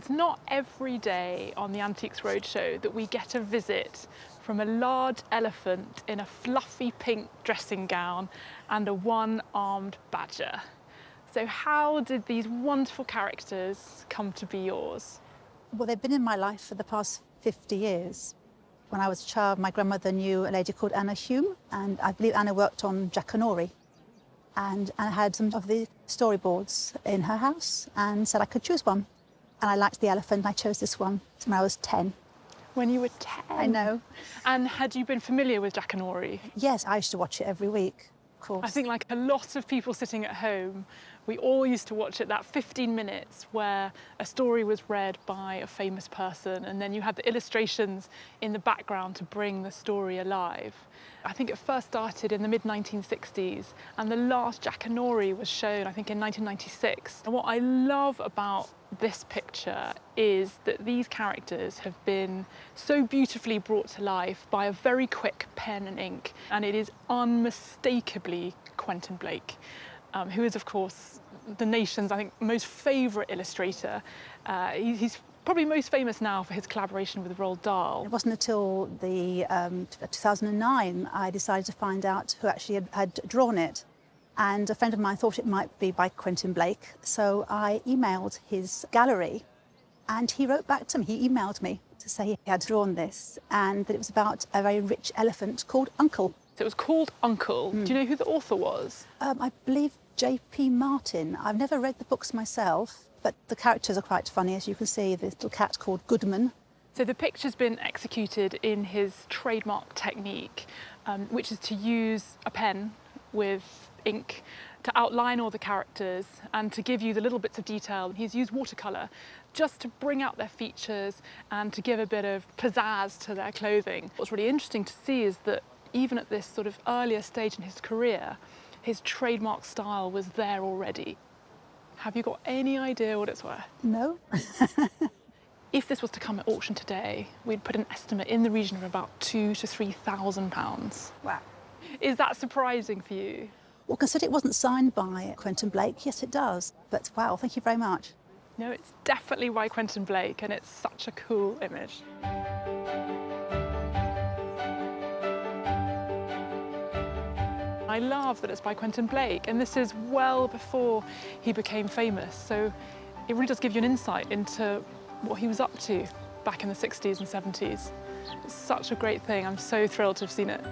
It's not every day on the Antiques Roadshow that we get a visit from a large elephant in a fluffy pink dressing gown and a one-armed badger. So how did these wonderful characters come to be yours? Well, they've been in my life for the past 50 years. When I was a child, my grandmother knew a lady called Anna Hume, and I believe Anna worked on Jackanory. And Anna had some of the storyboards in her house and said I could choose one. And I liked the elephant, and I chose this one when I was 10. When you were 10? I know. And had you been familiar with Jackanory? Yes, I used to watch it every week, of course. I think like a lot of people sitting at home, we all used to watch it, that 15 minutes where a story was read by a famous person and then you had the illustrations in the background to bring the story alive. I think it first started in the mid-1960s and the last Jackanory was shown, I think, in 1996. And what I love about this picture is that these characters have been so beautifully brought to life by a very quick pen and ink, and it is unmistakably Quentin Blake, who is, of course, the nation's, I think, most favourite illustrator. He's probably most famous now for his collaboration with Roald Dahl. It wasn't until the 2009 I decided to find out who actually had drawn it. And a friend of mine thought it might be by Quentin Blake. So I emailed his gallery and he wrote back to me. He emailed me to say he had drawn this and that it was about a very rich elephant called Uncle. So it was called Uncle. Do you know who the author was? I believe J.P. Martin. I've never read the books myself, but the characters are quite funny. As you can see, the little cat called Goodman. So the picture's been executed in his trademark technique, which is to use a pen with ink to outline all the characters and to give you the little bits of detail. He's used watercolour just to bring out their features and to give a bit of pizzazz to their clothing. What's really interesting to see is that even at this sort of earlier stage in his career, his trademark style was there already. Have you got any idea what it's worth? No. If this was to come at auction today, we'd put an estimate in the region of about £2,000 to £3,000. Wow. Is that surprising for you? Well, consider it wasn't signed by Quentin Blake. Yes, it does. But wow, thank you very much. No, it's definitely by Quentin Blake, and it's such a cool image. I love that it's by Quentin Blake, and this is well before he became famous, so it really does give you an insight into what he was up to back in the 60s and 70s. It's such a great thing. I'm so thrilled to have seen it.